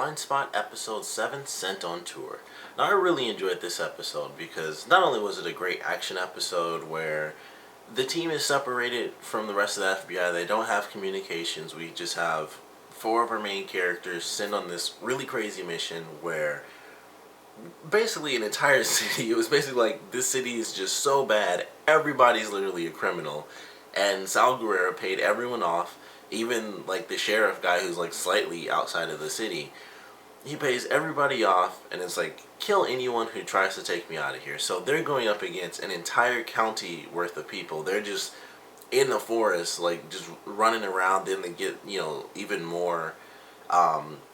Blindspot Episode 7 Sent on Tour. Now, I really enjoyed this episode because not only was it a great action episode where the team is separated from the rest of the FBI, they don't have communications, we just have four of our main characters sent on this really crazy mission where basically an entire city, it was basically like this city is just so bad, everybody's literally a criminal, and Sal Guerrero paid everyone off, even like the sheriff guy who's like slightly outside of the city. He pays everybody off, and it's like, kill anyone who tries to take me out of here. So they're going up against an entire county worth of people. They're just in the forest, like just running around. Then they get, even more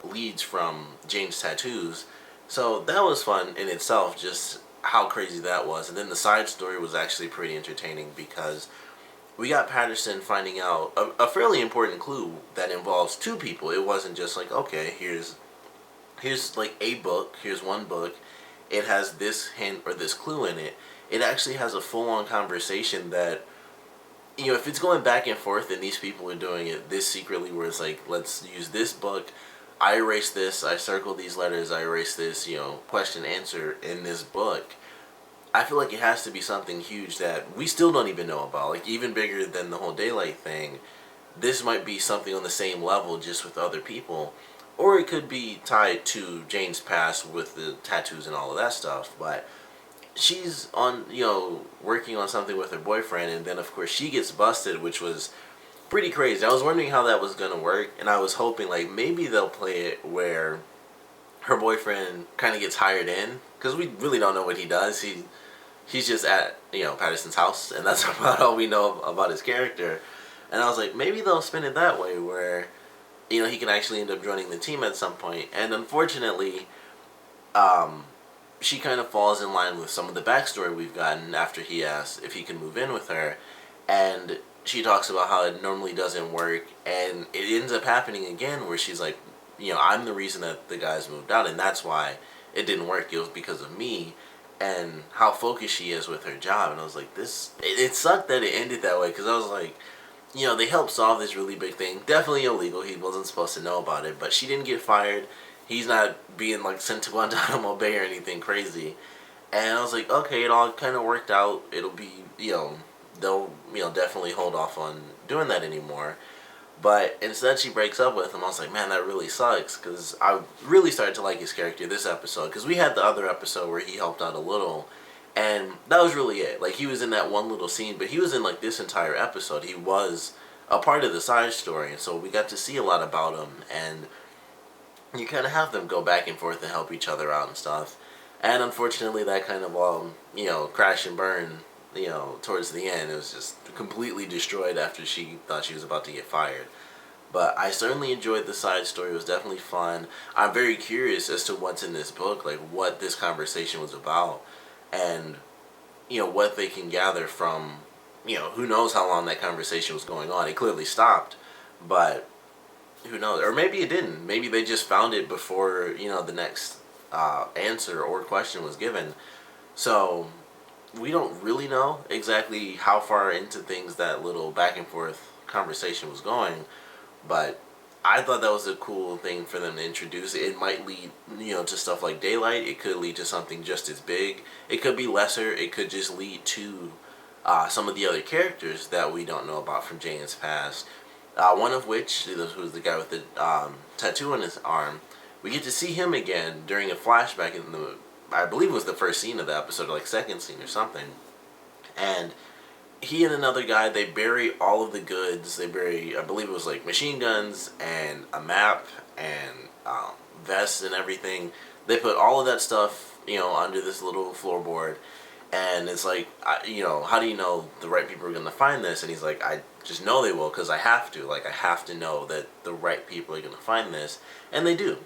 leads from Jane's tattoos. So that was fun in itself, just how crazy that was. And then the side story was actually pretty entertaining because we got Patterson finding out a fairly important clue that involves two people. It wasn't just like, okay, here's like a book, here's one book, it has this hint or this clue in it. It actually has a full-on conversation that, if it's going back and forth and these people are doing it this secretly where it's like, let's use this book, I erase this, I circle these letters, I erase this, question answer in this book. I feel like it has to be something huge that we still don't even know about, like even bigger than the whole daylight thing. This might be something on the same level just with other people. Or it could be tied to Jane's past with the tattoos and all of that stuff. But she's on, working on something with her boyfriend, and then of course she gets busted, which was pretty crazy. I was wondering how that was going to work, and I was hoping like maybe they'll play it where her boyfriend kind of gets hired in, because we really don't know what he does. He's just at, Patterson's house, and that's about all we know about his character. And I was like, maybe they'll spin it that way where he can actually end up joining the team at some point. And unfortunately, she kind of falls in line with some of the backstory we've gotten after he asks if he can move in with her. And she talks about how it normally doesn't work. And it ends up happening again where she's like, I'm the reason that the guys moved out. And that's why it didn't work. It was because of me. And how focused she is with her job. And I was like, it sucked that it ended that way. Because I was like, they helped solve this really big thing. Definitely illegal. He wasn't supposed to know about it. But she didn't get fired. He's not being, sent to Guantanamo Bay or anything crazy. And I was like, okay, it all kind of worked out. It'll be, they'll, definitely hold off on doing that anymore. But instead she breaks up with him. I was like, man, that really sucks. Because I really started to like his character this episode. Because we had the other episode where he helped out a little. And that was really it. Like, he was in that one little scene, but he was in, this entire episode. He was a part of the side story, and so we got to see a lot about him, and you kind of have them go back and forth and help each other out and stuff. And unfortunately, that kind of all, crash and burn, towards the end. It was just completely destroyed after she thought she was about to get fired. But I certainly enjoyed the side story. It was definitely fun. I'm very curious as to what's in this book, what this conversation was about. And, what they can gather from, who knows how long that conversation was going on. It clearly stopped, but who knows? Or maybe it didn't. Maybe they just found it before, the next answer or question was given. So we don't really know exactly how far into things that little back and forth conversation was going, but I thought that was a cool thing for them to introduce. It might lead, to stuff like Daylight. It could lead to something just as big. It could be lesser. It could just lead to some of the other characters that we don't know about from Jane's past. One of which, who's the guy with the tattoo on his arm, we get to see him again during a flashback in the, I believe it was the first scene of the episode, or second scene or something. And he and another guy, they bury all of the goods. They bury, I believe it was machine guns and a map and vests and everything. They put all of that stuff, under this little floorboard. And it's like, how do you know the right people are going to find this? And he's like, I just know they will because I have to. I have to know that the right people are going to find this. And they do.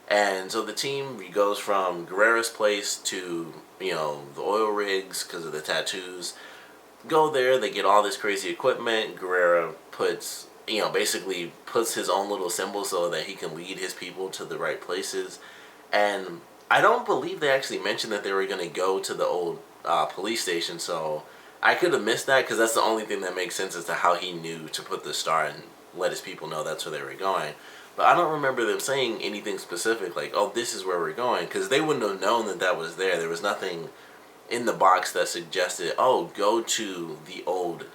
And so the team goes from Guerrero's place to, the oil rigs because of the tattoos. Go there, they get all this crazy equipment. Guerrero puts, basically puts his own little symbol so that he can lead his people to the right places. And I don't believe they actually mentioned that they were going to go to the old police station, so I could have missed that because that's the only thing that makes sense as to how he knew to put the star and let his people know that's where they were going. But I don't remember them saying anything specific like, "Oh, this is where we're going," because they wouldn't have known that that was there. There was nothing in the box that suggested, "Oh, go to the old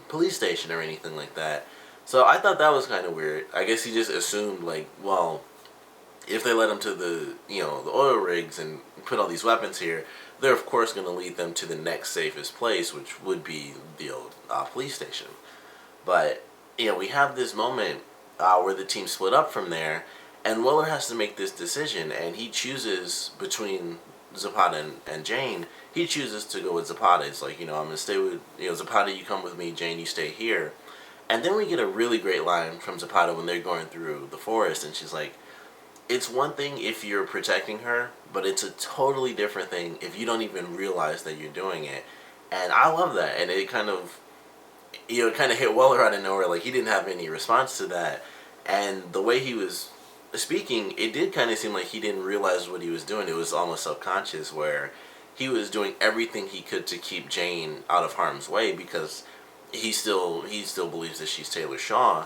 police station" or anything like that. So I thought that was kind of weird. I guess he just assumed like, well, if they led them to the the oil rigs and put all these weapons here, they're of course going to lead them to the next safest place, which would be the old police station. But we have this moment where the team split up from there, and Weller has to make this decision, and he chooses between Zapata and Jane. He chooses to go with Zapata. It's like, I'm going to stay with, Zapata, you come with me, Jane, you stay here. And then we get a really great line from Zapata when they're going through the forest, and she's like, it's one thing if you're protecting her, but it's a totally different thing if you don't even realize that you're doing it. And I love that, and it kind of hit Weller out of nowhere. Like, he didn't have any response to that. And the way he was speaking, it did kind of seem like he didn't realize what he was doing. It was almost subconscious, where he was doing everything he could to keep Jane out of harm's way because he still believes that she's Taylor Shaw.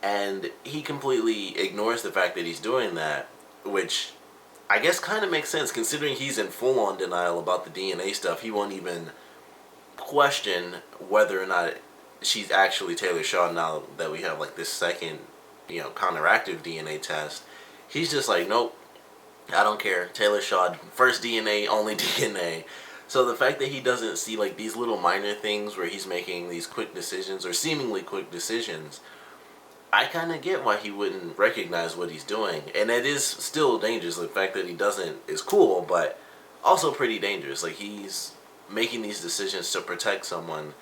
And he completely ignores the fact that he's doing that, which I guess kind of makes sense considering he's in full-on denial about the DNA stuff. He won't even question whether or not she's actually Taylor Shaw now that we have like this second, counteractive DNA test. He's just like, nope, I don't care. Taylor Shaw, first DNA, only DNA. So the fact that he doesn't see like these little minor things where he's making these quick decisions or seemingly quick decisions, I kind of get why he wouldn't recognize what he's doing. And it is still dangerous. The fact that he doesn't is cool, but also pretty dangerous. Like, he's making these decisions to protect someone,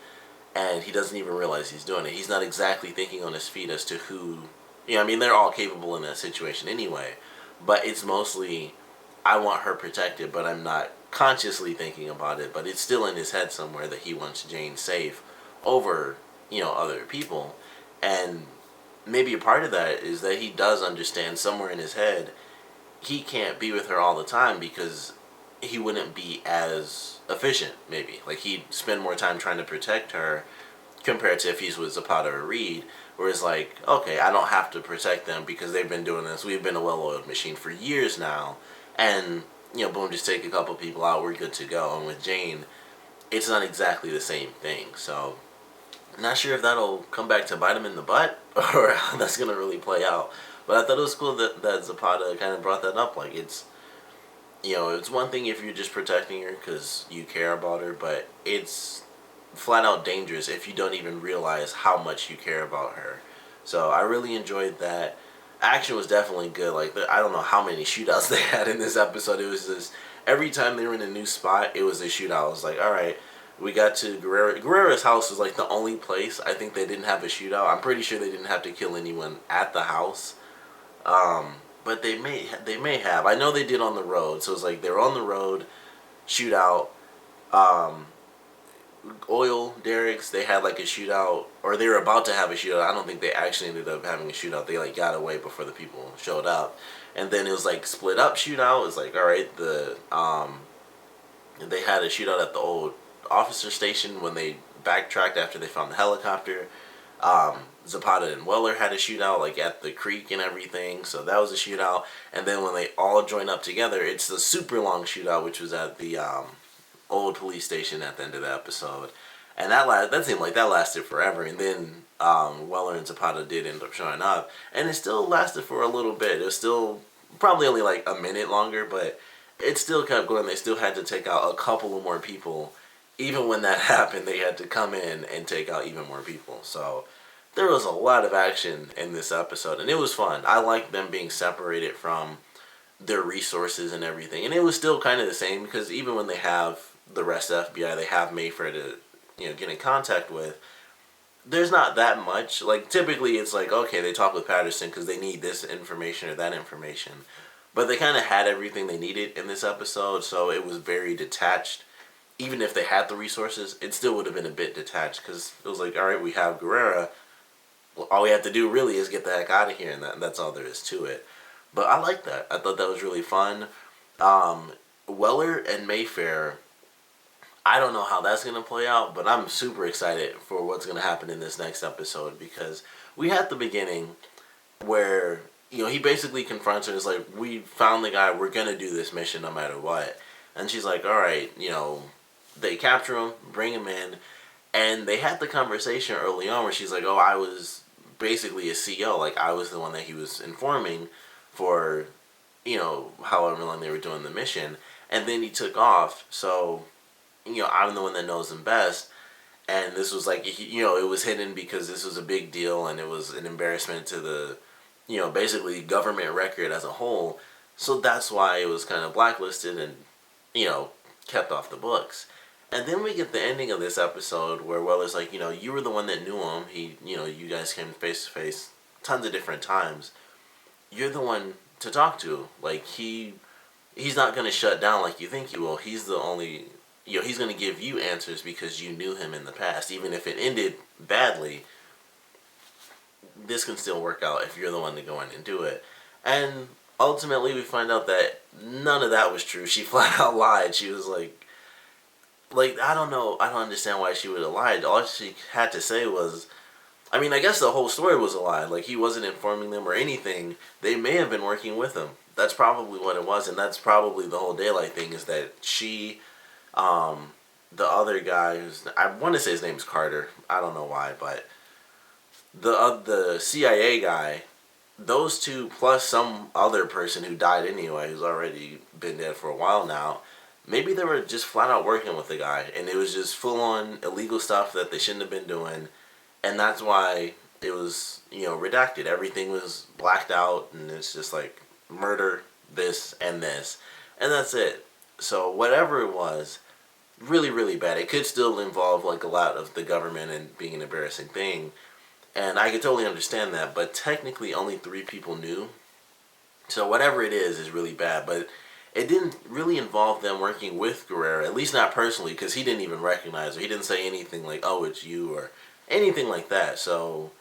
and he doesn't even realize he's doing it. He's not exactly thinking on his feet as to who... they're all capable in that situation anyway. But it's mostly, I want her protected, but I'm not consciously thinking about it. But it's still in his head somewhere that he wants Jane safe over, other people. And maybe a part of that is that he does understand somewhere in his head he can't be with her all the time because he wouldn't be as efficient, maybe. Like, he'd spend more time trying to protect her compared to if he's with Zapata or Reed, where it's like, okay, I don't have to protect them because they've been doing this. We've been a well-oiled machine for years now, and, boom, just take a couple people out, we're good to go. And with Jane, it's not exactly the same thing, so... Not sure if that'll come back to bite him in the butt or how that's going to really play out. But I thought it was cool that Zapata kind of brought that up. Like, it's one thing if you're just protecting her because you care about her, but it's flat out dangerous if you don't even realize how much you care about her. So I really enjoyed that. Action was definitely good. Like, I don't know how many shootouts they had in this episode. It was just, every time they were in a new spot, it was a shootout. I was like, alright. We got to Guerrera's house was like the only place I think they didn't have a shootout. I'm pretty sure they didn't have to kill anyone at the house, but they may have. I know they did on the road. So it's like they were on the road, shootout. Oil derricks, they had like a shootout, or they were about to have a shootout. I don't think they actually ended up having a shootout. They like got away before the people showed up, and then it was like split up shootout. It was like, all right, they had a shootout at the old officer station when they backtracked after they found the helicopter. Zapata and Weller had a shootout like at the creek and everything, so that was a shootout. And then when they all join up together, it's the super long shootout, which was at the old police station at the end of the episode. And that seemed like that lasted forever. And then Weller and Zapata did end up showing up, and it still lasted for a little bit. It was still probably only like a minute longer, but it still kept going. They still had to take out a couple of more people. Even when that happened, they had to come in and take out even more people. So there was a lot of action in this episode, and it was fun. I liked them being separated from their resources and everything. And it was still kind of the same, because even when they have the rest of the FBI, they have Mayfair to get in contact with, there's not that much. Like, typically it's like, okay, they talk with Patterson because they need this information or that information. But they kind of had everything they needed in this episode, so it was very detached. Even if they had the resources, it still would have been a bit detached, because it was like, all right, we have Guerrera. Well, all we have to do really is get the heck out of here, and that's all there is to it. But I like that. I thought that was really fun. Weller and Mayfair, I don't know how that's going to play out, but I'm super excited for what's going to happen in this next episode, because we had the beginning, where, he basically confronts her and is like, we found the guy, we're going to do this mission no matter what. And she's like, all right, they capture him, bring him in, and they had the conversation early on where she's like, oh, I was basically a CO, like I was the one that he was informing for, however long they were doing the mission, and then he took off, so, I'm the one that knows him best. And this was like, it was hidden because this was a big deal and it was an embarrassment to the, basically government record as a whole. So that's why it was kind of blacklisted and, kept off the books. And then we get the ending of this episode where Weller's like, you were the one that knew him. He, you guys came face to face tons of different times. You're the one to talk to. Like, he's not going to shut down like you think he will. He's the only, he's going to give you answers because you knew him in the past. Even if it ended badly, this can still work out if you're the one to go in and do it. And ultimately we find out that none of that was true. She flat out lied. She was like, I don't know, I don't understand why she would have lied. All she had to say was, I mean, I guess the whole story was a lie. Like, he wasn't informing them or anything. They may have been working with him. That's probably what it was, and that's probably the whole daylight thing, is that she, the other guy, I want to say his name's Carter. I don't know why, but the CIA guy, those two plus some other person who died anyway, who's already been dead for a while now, maybe they were just flat out working with the guy, and it was just full on illegal stuff that they shouldn't have been doing, and that's why it was, redacted. Everything was blacked out, and it's just like murder, this, and that's it. So whatever it was, really, really bad. It could still involve like a lot of the government and being an embarrassing thing, and I could totally understand that, but technically only 3 people knew, so whatever it is really bad, but it didn't really involve them working with Guerrero, at least not personally, because he didn't even recognize her. He didn't say anything like, oh, it's you, or anything like that. So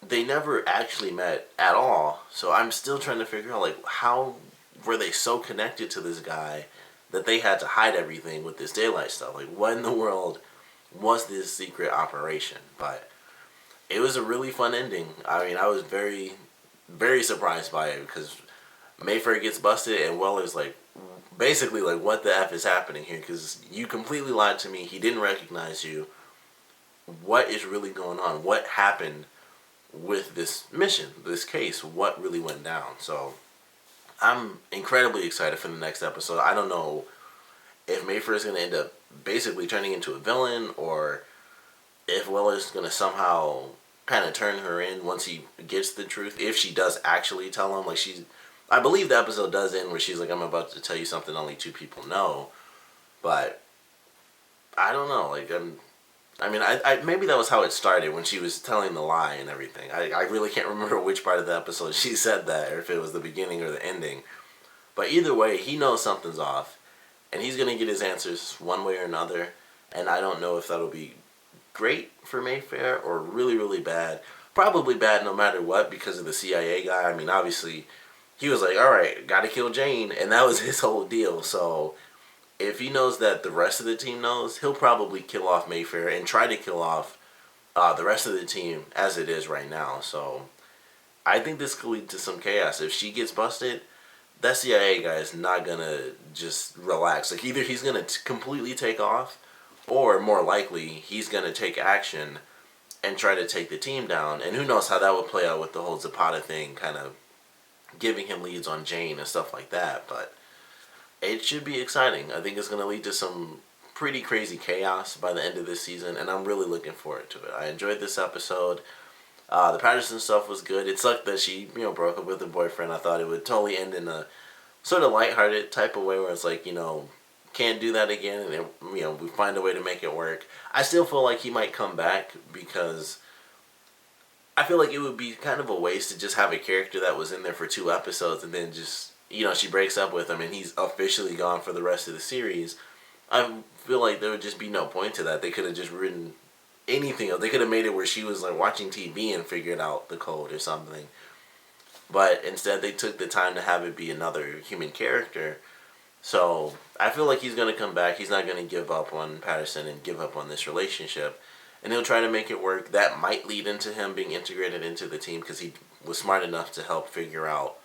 they never actually met at all. So I'm still trying to figure out, like, how were they so connected to this guy that they had to hide everything with this daylight stuff? Like, what in the world was this secret operation? But it was a really fun ending. I mean, I was very, very surprised by it, because Mayfair gets busted, and Weller's like, basically like, what the F is happening here? Because you completely lied to me. He didn't recognize you. What is really going on? What happened with this mission, this case? What really went down? So I'm incredibly excited for the next episode. I don't know if Mayfair is going to end up basically turning into a villain, or if Weller's going to somehow kind of turn her in once he gets the truth. If she does actually tell him, like, I believe the episode does end where she's like, I'm about to tell you something only 2 people know. But I don't know. Like, I maybe that was how it started, when she was telling the lie and everything. I really can't remember which part of the episode she said that, or if it was the beginning or the ending. But either way, he knows something's off, and he's going to get his answers one way or another. And I don't know if that'll be great for Mayfair or really, really bad. Probably bad no matter what, because of the CIA guy. I mean, obviously, he was like, all right, gotta kill Jane, and that was his whole deal. So if he knows that the rest of the team knows, he'll probably kill off Mayfair and try to kill off the rest of the team as it is right now. So I think this could lead to some chaos. If she gets busted, that CIA guy is not gonna just relax. Like, either he's gonna completely take off, or more likely, he's gonna take action and try to take the team down. And who knows how that would play out with the whole Zapata thing, kind of giving him leads on Jane and stuff like that. But it should be exciting. I think it's going to lead to some pretty crazy chaos by the end of this season, and I'm really looking forward to it. I enjoyed this episode. The Patterson stuff was good. It sucked that she, broke up with her boyfriend. I thought it would totally end in a sort of lighthearted type of way, where it's like, can't do that again, and we find a way to make it work. I still feel like he might come back, because I feel like it would be kind of a waste to just have a character that was in there for 2 episodes and then just, she breaks up with him and he's officially gone for the rest of the series. I feel like there would just be no point to that. They could have just written anything else. They could have made it where she was like watching TV and figured out the code or something. But instead they took the time to have it be another human character. So I feel like he's going to come back. He's not going to give up on Patterson and give up on this relationship. And he'll try to make it work. That might lead into him being integrated into the team, because he was smart enough to help figure out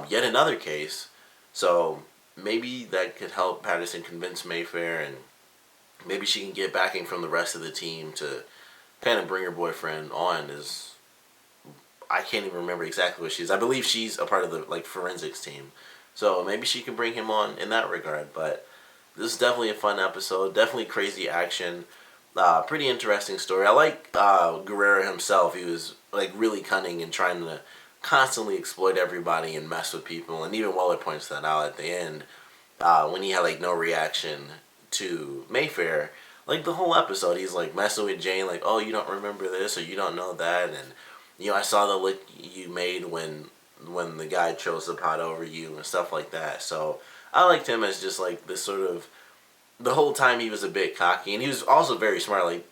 yet another case. So maybe that could help Patterson convince Mayfair, and maybe she can get backing from the rest of the team to kind of bring her boyfriend on. Is I can't even remember exactly what she's. I believe she's a part of the like forensics team. So maybe she can bring him on in that regard. But this is definitely a fun episode. Definitely crazy action. Pretty interesting story. I like Guerrero himself. He was like really cunning and trying to constantly exploit everybody and mess with people. And even Waller points that out at the end when he had like no reaction to Mayfair. Like the whole episode, he's like messing with Jane, like, oh, you don't remember this or you don't know that, and I saw the lick you made when the guy chose the pot over you and stuff like that. So I liked him as just like this sort of, the whole time he was a bit cocky, and he was also very smart, like,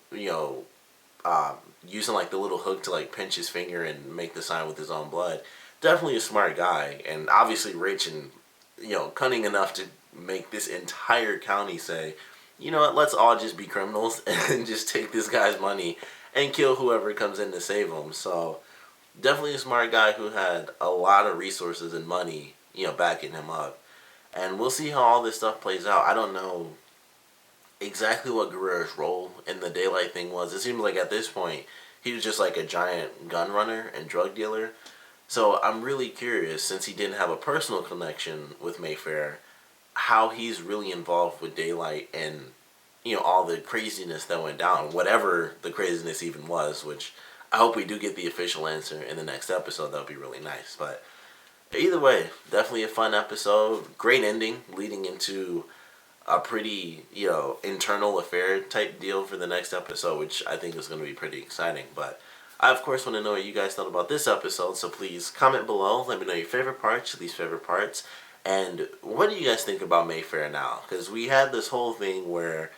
using like the little hook to like pinch his finger and make the sign with his own blood. Definitely a smart guy, and obviously rich and, cunning enough to make this entire county say, you know what, let's all just be criminals and just take this guy's money and kill whoever comes in to save him. So definitely a smart guy who had a lot of resources and money, backing him up. And we'll see how all this stuff plays out. I don't know exactly what Guerrero's role in the daylight thing was. It seems like at this point he was just like a giant gun runner and drug dealer. So I'm really curious, since he didn't have a personal connection with Mayfair, how he's really involved with daylight and all the craziness that went down, whatever the craziness even was, which I hope we do get the official answer in the next episode. That would be really nice. But either way, definitely a fun episode. Great ending leading into a pretty, internal affair type deal for the next episode, which I think is going to be pretty exciting. But I, of course, want to know what you guys thought about this episode, so please comment below. Let me know your favorite parts, least favorite parts, and what do you guys think about Mayfair now? Because we had this whole thing where,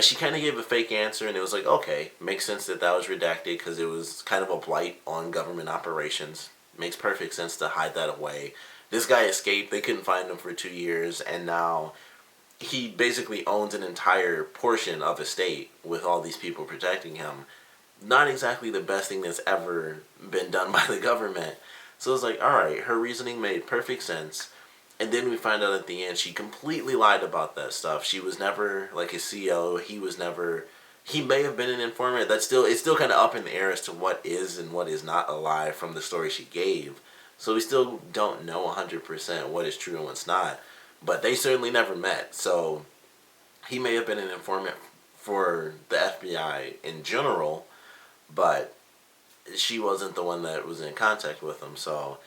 she kind of gave a fake answer, and it was like, okay, makes sense that was redacted because it was kind of a blight on government operations. Makes perfect sense to hide that away. This guy escaped. They couldn't find him for 2 years, and now he basically owns an entire portion of a state with all these people protecting him. Not exactly the best thing that's ever been done by the government. So it's like, alright, her reasoning made perfect sense. And then we find out at the end she completely lied about that stuff. She was never like a CEO. He may have been an informant. It's still kind of up in the air as to what is and what is not a lie from the story she gave. So we still don't know 100% what is true and what's not. But they certainly never met. So he may have been an informant for the FBI in general, but she wasn't the one that was in contact with him. So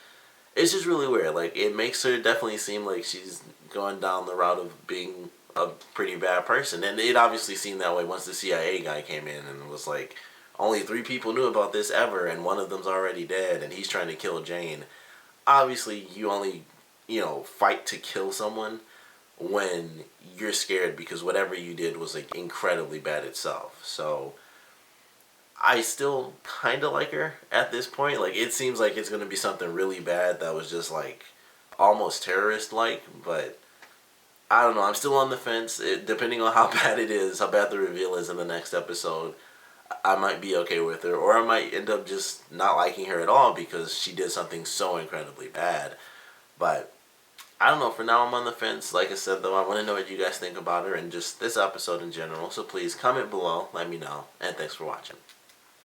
it's just really weird. Like, it makes her definitely seem like she's going down the route of being a pretty bad person. And it obviously seemed that way once the CIA guy came in and was like, only 3 people knew about this ever, and one of them's already dead, and he's trying to kill Jane. Obviously, you only, fight to kill someone when you're scared because whatever you did was, like, incredibly bad itself. So I still kind of like her at this point. Like, it seems like it's going to be something really bad that was just, like, almost terrorist-like, but I don't know. I'm still on the fence. Depending on how bad it is, how bad the reveal is in the next episode, I might be okay with her, or I might end up just not liking her at all because she did something so incredibly bad. But I don't know. For now, I'm on the fence. Like I said, though, I want to know what you guys think about her and just this episode in general. So please comment below. Let me know. And thanks for watching.